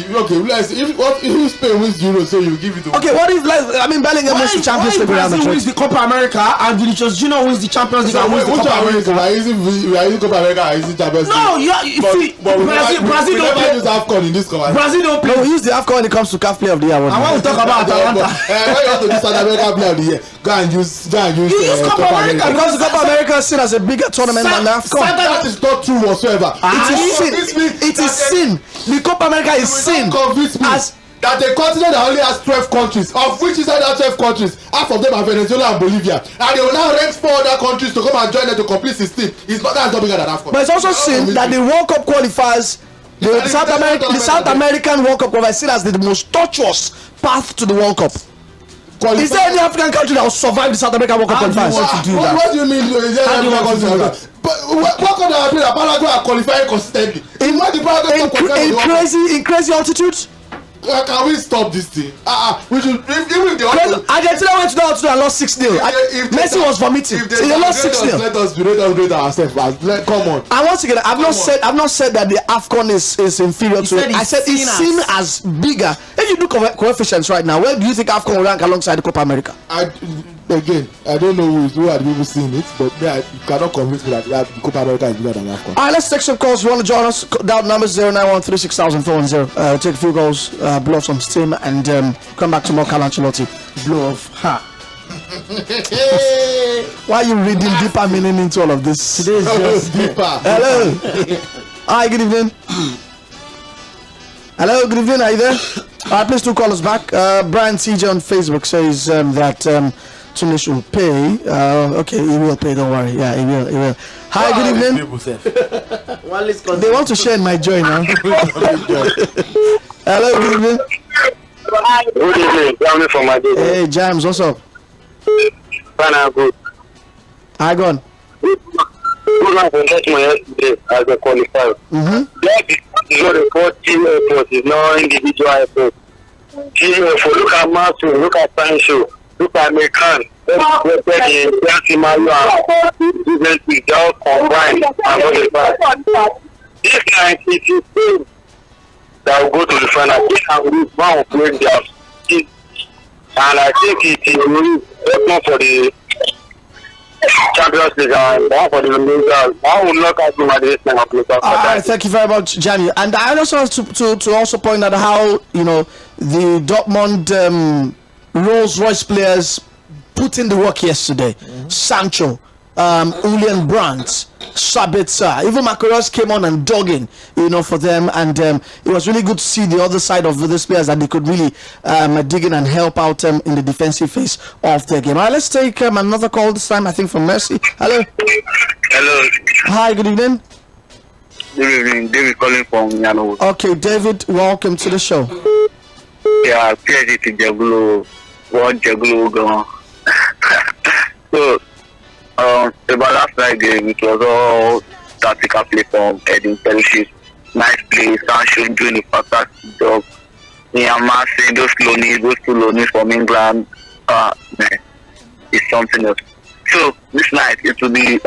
Spain wins the Euro, so you give it to. Okay, what if Bellingham wins the Champions League? Brazil wins the Copa America and Vinicius Junior wins the Champions League and wins the Copa America. We are using Copa America and using Champions League. No, Brazil don't play. Use AFCON in this conversation. Brazil don't play. No, we use the AFCON when it comes to CAF Player of the Year. I want to talk about Atalanta. When you want to do South America Player of the Year, go and use Copa America because the Copa America is seen as a bigger tournament than the AFCON. That is not true whatsoever. It is sin. The Copa America is sin. As that a continent that only has 12 countries, of which inside that 12 countries, half of them are Venezuela and Bolivia, and they will now rent 4 other countries to come and join them to complete 16. That's not bigger than AFCON. But it's also sin that the World Cup qualifiers The South American World Cup qualifiers seen as the most tortuous path to the World Cup. Is there any African country that will survive the South American World Cup qualifiers? What do you mean? Is there any African country? But what kind of Africa Paraguay are qualifying consistently? In crazy altitudes? Can we stop this thing? We should. Even the Argentina went to the altitude and lost 6-0. Messi was vomiting. They lost 6-0. Let us rate ourselves. Come on. And once again, I've not said that the AFCON is inferior to it. I said it's seen as bigger. If you do coefficients right now, where do you think AFCON will rank alongside the Copa America? Again, I don't know who are the people seeing it, but you cannot convince me that the Copa America is bigger than AFCON. All right, let's take some calls. If you want to join us, dial number 091364010. Take a few goals, blow off some steam, and come back to more Carlo Ancelotti. Blow off. Why are you reading deeper meaning into all of this? Today is just deeper. Hello. Hi, good evening. Hello, good evening. Are you there? All right, please do call us back. Brian CJ on Facebook says that Tunis will pay. Okay, he will pay. Don't worry. Yeah, he will. Hi, good evening. They want to share in my joy now. Hello, good evening. Good evening. James from my day. Hey, James, what's up? Fine, good. Hi, go on. Good luck for getting my yesterday as a qualifier. That is not a team effort. It's not individual effort. Team effort. Look at Martin. Look at Sancho. Look at Mekan. They all combined and qualified. This night, it is team that will go to the final. They can lose one of their team. And I think it is really open for the Champions League and one for the Mundial. I will not at him at this time. Alright, thank you very much, Jamie. And I also want to also point out how the Dortmund Rolls-Royce players put in the work yesterday. Sancho, Julian Brandt, Sabitzer, even Macaros came on and dug in, for them, and it was really good to see the other side of these players, that they could really dig in and help out in the defensive phase of the game. All right, let's take another call this time, I think from Mercy. Hello. Hello. Hi, good evening. Good evening. David calling from Yano. Okay, David, welcome to the show. Yeah, PSG to Jagulu. What Jagulu going? So, about last night game, it was all tactical play from Edin Perisic. Nice play, Sancho doing a fantastic job. Neymar saying those two loanies from England, it's something else. So, this night, it will be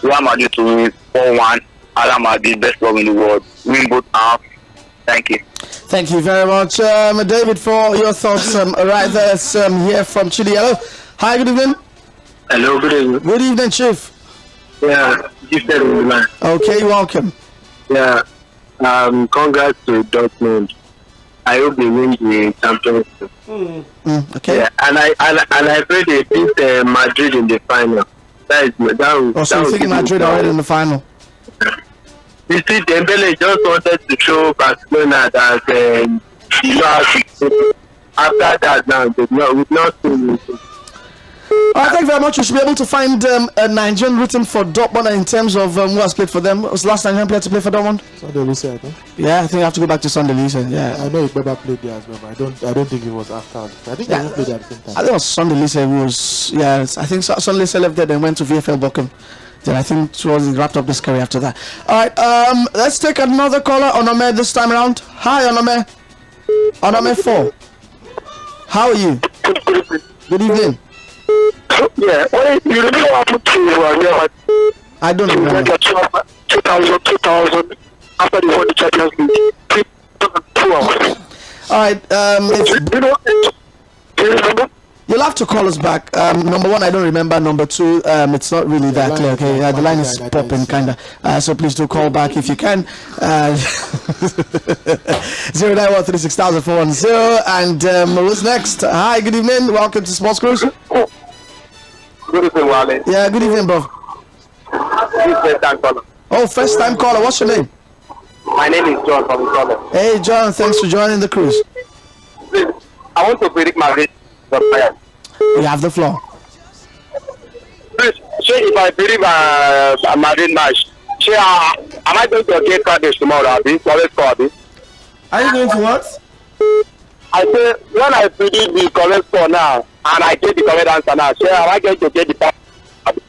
Real Madrid to win 4-1. Real Madrid, best club in the world. Win both halves. Thank you. Thank you very much, David, for your thoughts. Right there, here from Chile. Hello. Hi, good evening. Hello, good evening. Good evening, Chief. Yeah, Chief said in the line. Okay, welcome. Yeah, congrats to Dortmund. I hope they win the championship. Okay. Yeah, and I pray they beat Madrid in the final. So you think Madrid already in the final? You see, Dembele just wanted to show Barcelona that after that now we've not seen it. Thank you very much. You should be able to find a Nigerian written for Dortmund in terms of who has played for them. Was the last Nigerian player to play for Dortmund? Sunday Lisa, I think. Yeah, I think I have to go back to Sunday Lisa. Yeah, I know Ibeba played there as well, but I don't think it was after. I think they played at the same time. I think it was Sunday Lisa. I think Sunday Lisa left there, then went to VfL Bochum. Then I think he wrapped up his career after that. All right, let's take another caller. Onome this time around. Hi, Onome. Onome 4. How are you? Good evening. Yeah, you remember what happened to I don't remember. 2000 after they won the Champions League. 2 hours. All right, do you remember? You'll have to call us back. Number one, I don't remember. Number two, it's not really that clear. Okay, the line is popping kind of. So please do call back if you can. 091364010. And who's next? Hi, good evening. Welcome to Sports Cruise. Good evening, Wale. Yeah, good evening, bro. First time caller. Oh, first time caller. What's your name? My name is John from Uganda. Hey, John. Thanks for joining the cruise. Please, I want to predict my race. You have the floor. Please, if I believe Madrid match, I Am I going to get carded tomorrow, Abi? Correct score, Abi? Are you going to what? I say when I predict the correct score now and I get the correct answer now, so am I going to get the package?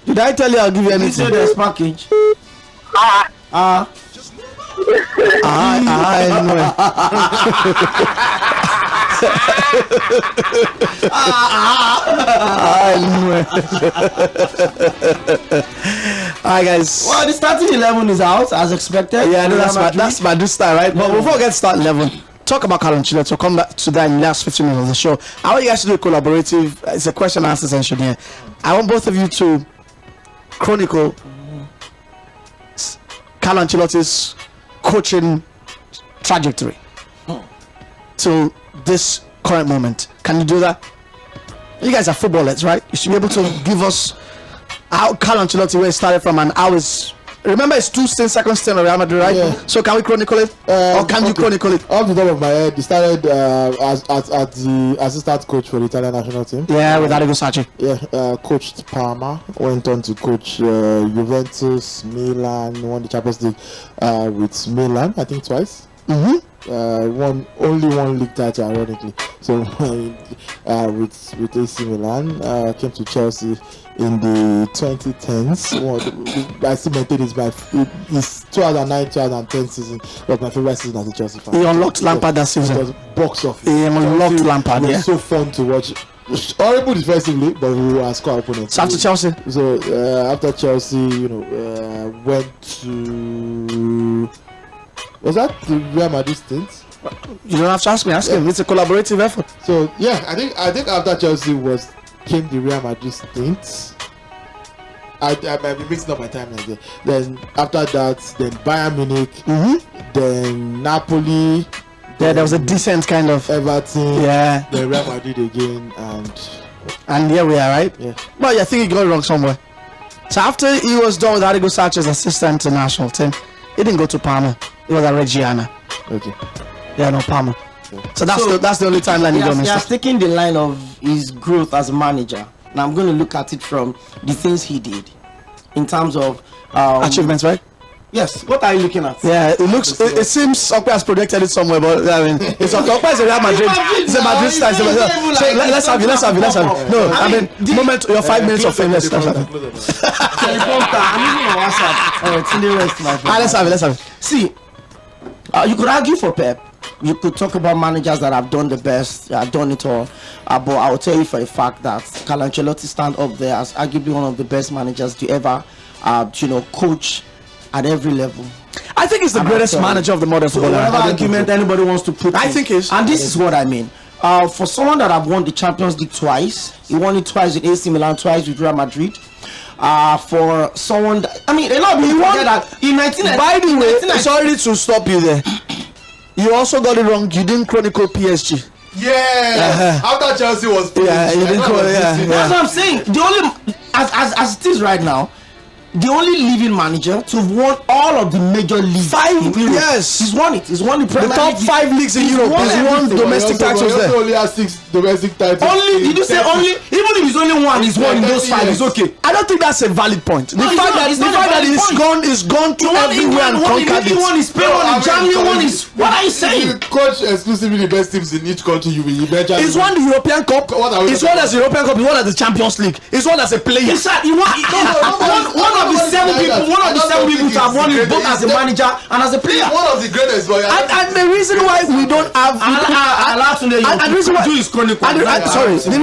Did I tell you I'll give you anything? You say there's package. Alright, guys. Well, the starting 11 is out as expected. Yeah, I know that's my style, right? But before we get started 11, talk about Carlo Ancelotti. So come back to that in the last 15 minutes of the show. I want you guys to do a collaborative. It's a question and answer session here. I want both of you to chronicle Carlo Ancelotti's coaching trajectory to this current moment. Can you do that? You guys are footballers, right? You should be able to give us how Carlo Ancelotti, where he started from, and how is. Remember, it's 2 stints, second stint of Real Madrid, right? Yeah. So can we chronicle it, or can you chronicle it? Off the top of my head, he started as the assistant coach for the Italian national team. Yeah, with Arrigo Sacchi. Yeah, coached Parma, went on to coach Juventus, Milan, won the Champions League with Milan, I think twice. Won only one league title, ironically. So with AC Milan, came to Chelsea in the 2010s. I still maintain his 2009-2010 season was my favorite season as a Chelsea fan. He unlocked Lampard that season. It was box office. He unlocked Lampard. It was so fun to watch. Horrible defensively, but we were score opponents. So after Chelsea. So after Chelsea, went to. Was that the Real Madrid stint? You don't have to ask me. Ask him. It's a collaborative effort. So yeah, I think after Chelsea came the Real Madrid stint. I might be mixing up my timelines there. Then after that, then Bayern Munich, then Napoli. Yeah, there was a decent kind of Everton. Yeah. Then Real Madrid again, and here we are, right? Yeah. Well, I think he got it wrong somewhere. So after he was done with Arrigo Sacchi's assistant to national team, he didn't go to Parma. He was at Reggiana. Okay. Yeah, no Parma. Okay. So that's the only timeline he got missed. He has taken the line of his growth as a manager. Now I'm going to look at it from the things he did in terms of achievements, right? Yes. What are you looking at? Yeah, it seems Oᴘᴇ has projected it somewhere, but I mean, it's Oᴘᴇ is a Real Madrid. It's a Madrid style. So let's have you. No, I mean, the moment your 5 minutes of fame. Let's have it. Let's have it. See, you could argue for Pep. You could talk about managers that have done the best, done it all. But I will tell you for a fact that Carlo Ancelotti stand up there as arguably one of the best managers to ever, coach at every level. I think he's the greatest manager of the modern football. Whatever argument anybody wants to put, I think is. And this is what I mean. For someone that have won the Champions League twice, he won it twice with AC Milan, twice with Real Madrid. For someone that, I mean, a lot of people forget that in 1990. By the way, sorry to stop you there. You also got it wrong. You didn't chronicle PSG. Yeah. After Chelsea was PSG. Yeah, you didn't chronicle. Yeah. That's what I'm saying. The only, as it is right now, the only living manager to have won all of the major leagues. 5 years. He's won it. He's won the Premier top 5 leagues in Europe. He's won domestic titles there. He only has 6 domestic titles. Only, did you say only? Even if it's only one, he's won in those 5. It's okay. I don't think that's a valid point. The fact that he's gone to everywhere and conquered it. He won his Spain, won his Germany, won his. What are you saying? You coach exclusively the best teams in each country. You will eventually. He's won the European Cup. He's won as the European Cup. He's won as the Champions League. He's won as a player. He won. One of the 7 people. One of the 7 people to have won it both as a manager and as a player. One of the greatest. And the reason why we don't have. The reason why the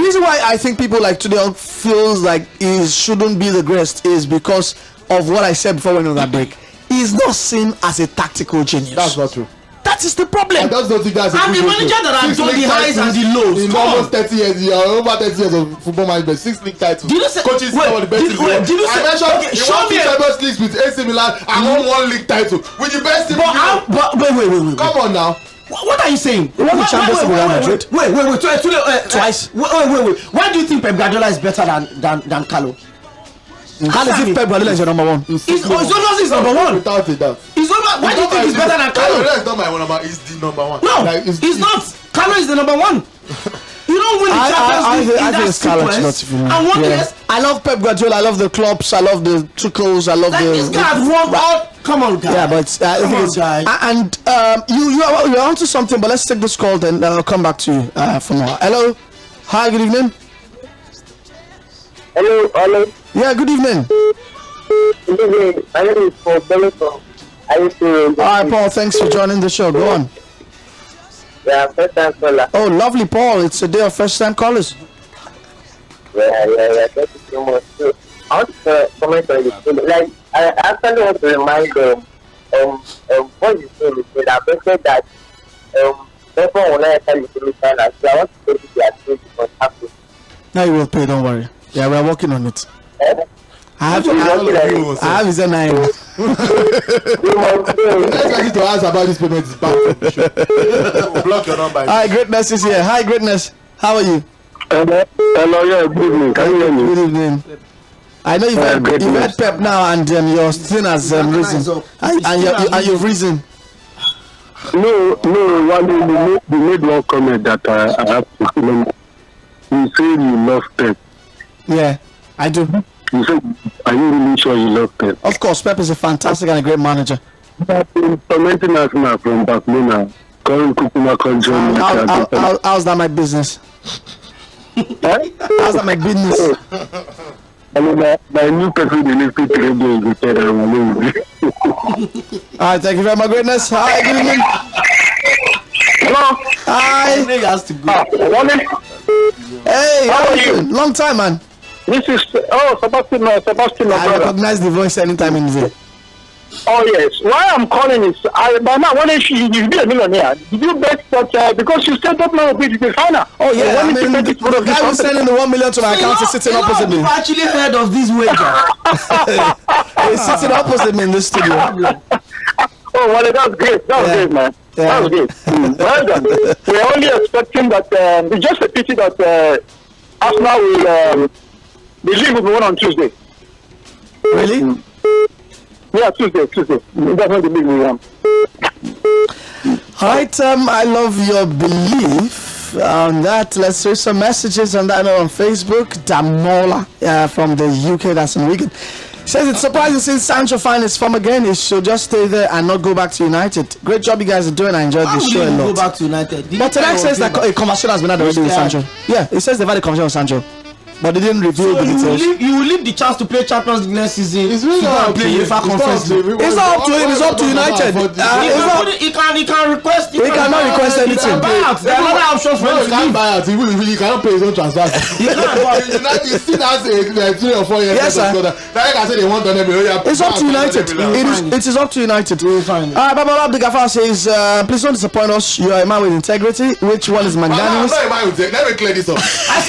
reason why I think people like Tunde feels like he shouldn't be the greatest is because of what I said before we went on that break. He's not seen as a tactical genius. That's not true. That is the problem. I just don't think that's a I'm the manager that has done the highs and the lows. In almost 30 years, over 30 years of football management, 6 league titles. Did you say? Coaches some of the best teams. Did you say? I mentioned Okay, he won 2 Champions Leagues with AC Milan and won 1 league title with the best team. But wait. Come on now. What are you saying? He won the Champions League with Real Madrid. Wait. Twice. Wait. Why do you think Pep Guardiola is better than Carlo? How is it Pep Guardiola is your number 1? He's number 1. Without a doubt. Why do you think he's better than Carlo? Guardiola is not my number. He's the number 1. No, he's not. Carlo is the number 1. You don't win the Champions League in that sequence. And 1 year. I love Pep Guardiola. I love the clubs. I love the Tuchels. I love like the. This guy has won all. Come on, guy. Yeah, but come on, guy. And you're onto something. But let's take this call. Then I'll come back to you for more. Hello. Hi. Good evening. Hello. Yeah. Good evening. Good evening. My name is Paul Belleton. All right, Paul. Thanks for joining the show. Go on. Yeah, first time caller. Oh, lovely, Paul. It's a day of first time callers. Yeah. Thank you so much. So, I want to comment on this. Like, I actually want to remind what you said. I said that therefore when I tell you to look at, so I want to take the advice because happen. No, you will pay. Don't worry. Yeah, we're working on it. I have his NIN. Let's get to ask about this payment. Block your number. Hi, Greatness is here. Hi, Greatness. How are you? Hello. Yeah. Good evening. Can you hear me? Good evening. I know you've had Pep now, and your thing has risen, and you've risen. No. You made one comment that I have to comment. You say you love Pep. Yeah, I do. You said, are you really sure you love Pep? Of course, Pep is a fantastic and a great manager. Commenting us now from Barcelona. How's that my business? How's that my business? I mean, my new person will need to radio is better. Alright, thank you very much, Greatness. Hi, good evening. Hello. Hi. Hey, how are you? Long time, man. This is Sebastian. I recognize the voice anytime in the day. Oh yes. Why I'm calling is by now when you be a millionaire, did you bet that because you still don't know which is the final? Oh yeah, I mean, the guy who's sending the 1 million to my account is sitting opposite me. I've actually heard of this wager. He's sitting opposite me in this studio. Oh well, that's great. That's great, man. Yeah. That's great. Well done. We're only expecting that. It's just a pity that Arsenal will the league will be won on Tuesday. Really? Yeah, Tuesday. That's when the league will won. All right, I love your belief on that. Let's read some messages on that note on Facebook. Damola from the UK, that's in Wigan. Says it's surprising since Sancho finds his form again. He should just stay there and not go back to United. Great job you guys are doing. I enjoyed this show a lot. Go back to United. But tonight says that a conversation has been had already with Sancho. Yeah, it says they've had a conversation with Sancho. But they didn't reveal the details. You will leave the chance to play Champions League next season. It's really not up to him. It's not up to him. It's up to United. He can request. He cannot request anything. There are other options for him to leave. Buy out. He cannot pay his own transfer. He still has 3 or 4 years. Yes, sir. Like I said, they want on them. It's up to United. It is up to United. Baba Abdul says, please don't disappoint us. You are a man with integrity. Which one is magnanimous? I'm not a man with integrity. Let me clear this up. I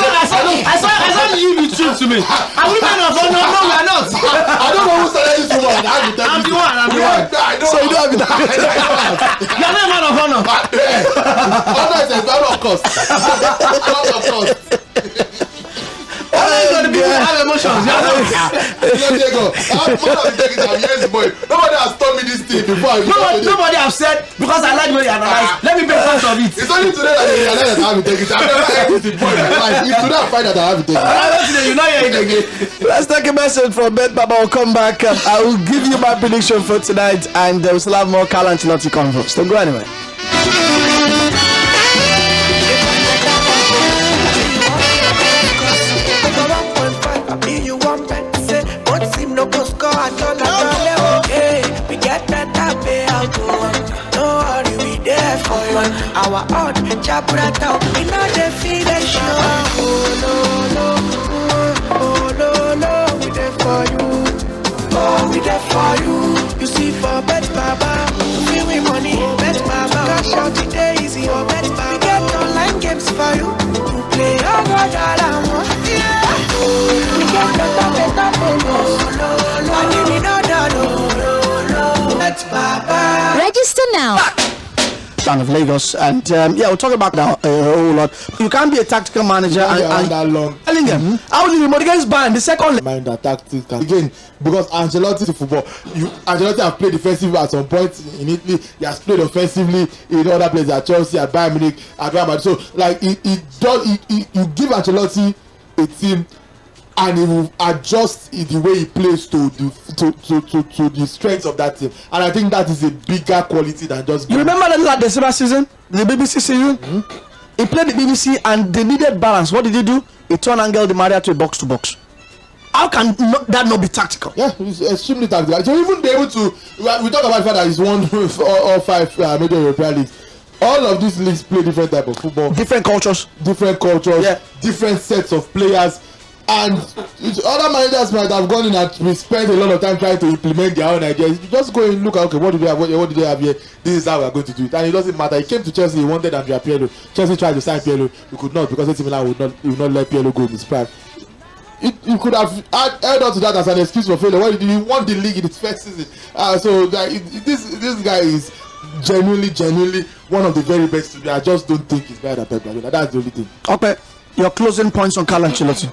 said you the truth to me. Are we men of honor? No, we are not. I don't know who started this woman. I'm the one. So you don't have integrity. You are not a man of honor. Honor is a matter of course. Honor is going to be have emotions. Nobody has told me this thing before. Nobody has said because I like the way you analyze. Let me be part of it. It's only today that you realize that I have integrity. I've never heard this before in my life. It's today I find that I have integrity. You know you're again. Let's take a message from Ben Baba. I'll come back. I will give you my prediction for tonight, and we'll still have more Carlo Ancelotti conference. Don't go anywhere. Our own Chabrata, we know the feeling show. Oh no, we there for you. Oh, we there for you. You see for Bet Baba, we win money. Bet Baba, cash out today easy. Oh, Bet Baba, we get online games for you. You play all God, we get better bonus. I need another Bet Baba. Register now. down of Lagos. And we'll talk about that a whole lot. You can't be a tactical manager and that long. Bellingham, how will you remote against Bayern the second? Mind that tactics again, because Ancelotti football. Ancelotti have played defensively at some point in Italy. He has played offensively in other places at Chelsea, at Bayern Munich, at Real Madrid. So like you give Ancelotti a team, and he will adjust the way he plays to the strengths of that team. And I think that is a bigger quality than just. You remember that December season, the BBC season? He played the BBC and they needed balance. What did he do? He turned Angel Di Maria to a box to box. How can that not be tactical? Yeah, it's extremely tactical. So even be able to, we talk about the fact that he's won all 5 major European leagues. All of these leagues play different type of football, different cultures, yeah. Different sets of players. And other managers might have gone in and we spent a lot of time trying to implement their own ideas. You just go and look at, okay, what do they have? What do they have here? This is how we are going to do it. And it doesn't matter. He came to Chelsea, he wanted Andrea Pirlo. Chelsea tried to sign Pirlo. He could not, because AC Milan would not let Pirlo go in his prime. You could have held on to that as an excuse for failure. Why did he won the league in his first season? So this guy is genuinely one of the very best to me. I just don't think he's better than Pep Guardiola. That's the only thing. Okay, your closing points on Carlo Ancelotti.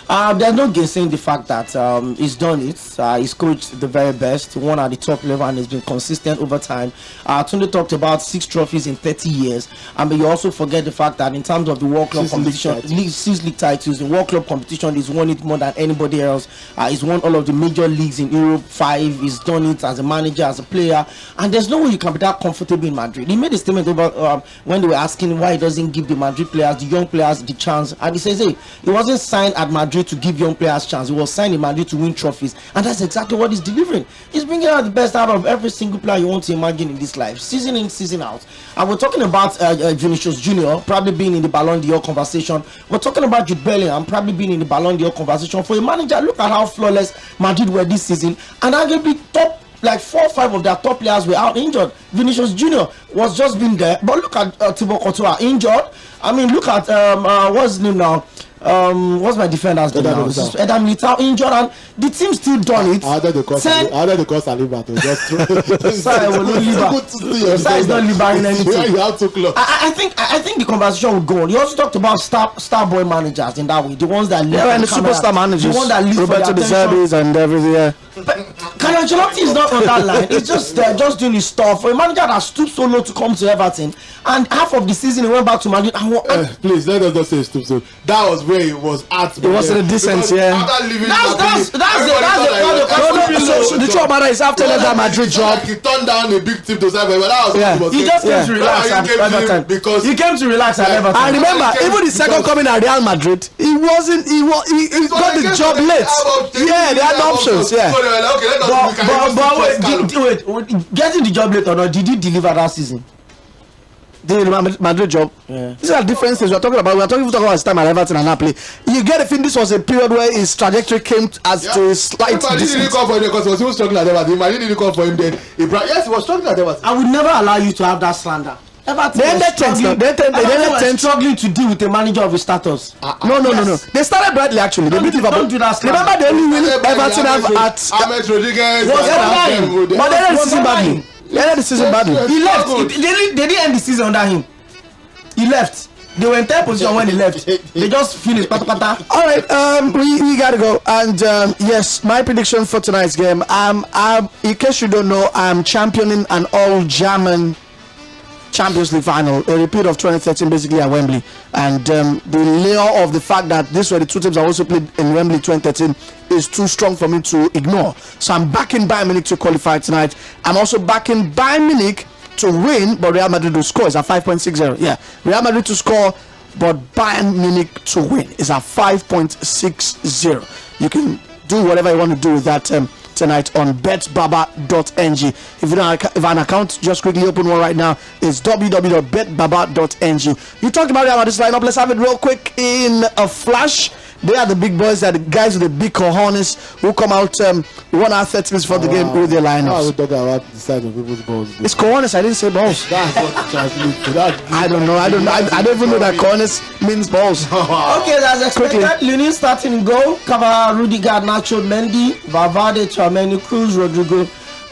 There's no gainsaying the fact that he's done it. He's coached the very best, won at the top level, and has been consistent over time. Tunde talked about 6 trophies in 30 years. But you also forget the fact that in terms of the World Club competition, 6 league titles, in World Club competition, he's won it more than anybody else. He's won all of the major leagues in Europe, 5. He's done it as a manager, as a player. And there's no way you can be that comfortable in Madrid. He made a statement over when they were asking why he doesn't give the Madrid players, the young players, the chance. And he says, hey, he wasn't signed at Madrid to give young players chance. He was signed in Madrid to win trophies, and that's exactly what he's delivering. He's bringing out the best out of every single player you want to imagine in this life, season in, season out. And we're talking about Vinicius Junior probably being in the Ballon d'Or conversation. We're talking about Jude Bellingham probably being in the Ballon d'Or conversation. For a manager, look at how flawless Madrid were this season, and arguably top, like 4 or 5 of their top players were out injured. Vinicius Junior was just been there, but look at Thibaut Courtois injured. I mean, look at what's his name now? What's my defender's name now? Adam Militao injured, and the team still done it. How did the cost Saliba to just sorry, it's not Liba in anything. You have to close. I think the conversation will go on. You also talked about star boy managers in that way, the ones that live and the superstar managers, the one that live Roberto De Zerbis and everything. Yeah. But Carlo Ancelotti is not on that line. It's just just doing his stuff. For a manager that stooped so low to come to Everton, and half of the season he went back to Madrid. Please let us not say stoop so. That was where he was at. It wasn't a distance, yeah. That's the truth matter is after that Madrid job, he turned down a big tip to Everton. He just came to relax at Everton because he came to relax at Everton. And remember, even the second coming at Real Madrid, he got the job late. Yeah, they had options. Yeah. But wait, getting the job late or not, did he deliver that season? The Madrid job. Yeah. These are different things we're talking about. We're talking about his time at Everton and Napoli. You get the feeling this was a period where his trajectory came as to a slight distance. He didn't come for him because he was even struggling at Everton. He didn't come for him then. Yes, he was struggling at Everton. I would never allow you to have that slander. Everton they struggling to deal with a manager of his status. No. They started brightly actually. They beat Liverpool. Don't do that. Remember the only win Everton have at James Rodriguez. But they ended the season badly. He left. They didn't end the season under him. He left. They were in third position when he left. They just finished. All right, we gotta go. And yes, my prediction for tonight's game. In case you don't know, I'm championing an all-German Champions League final, a repeat of 2013 basically at Wembley, and the layer of the fact that these were the 2 teams that also played in Wembley 2013 is too strong for me to ignore. So I'm backing Bayern Munich to qualify tonight. I'm also backing Bayern Munich to win, but Real Madrid to score. It's at 5.60. Yeah, Real Madrid to score, but Bayern Munich to win is at 5.60. You can do whatever you want to do with that tonight on betbaba.ng. If you don't have an account, just quickly open one right now. It's www.betbaba.ng. You talked about Real Madrid's lineup. Let's have it real quick in a flash. They are the big boys. They are the guys with the big cojones who come out 1 hour 30 minutes for the game with their lineups. I was talking about the size of people's balls. It's cojones. I didn't say balls. That's what translates to that. I don't know. I don't even know that cojones means balls. Okay, that's expected. Lunin starting in goal. Cava, Rudiger, Nacho, Mendy, Valverde, Tchouaméni, Cruz, Rodrigo,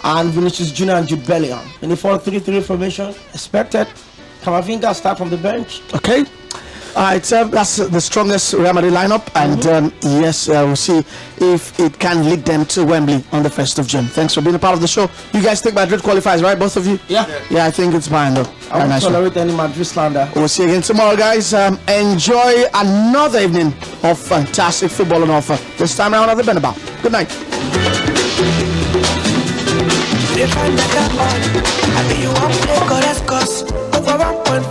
and Vinicius Junior and Jude Bellingham. In the 4-3-3 formation, expected. Camavinga start from the bench. Okay. That's the strongest Real Madrid lineup, and yes, we'll see if it can lead them to Wembley on the 1st of June. Thanks for being a part of the show. You guys think Madrid qualifies, right? Both of you? Yeah. Yeah, I think it's fine though. I won't tolerate any Madrid slander. We'll see you again tomorrow, guys. Enjoy another evening of fantastic football on offer. This time around at the Benabout. Good night. They find that on. I be you one play, cause over 1.5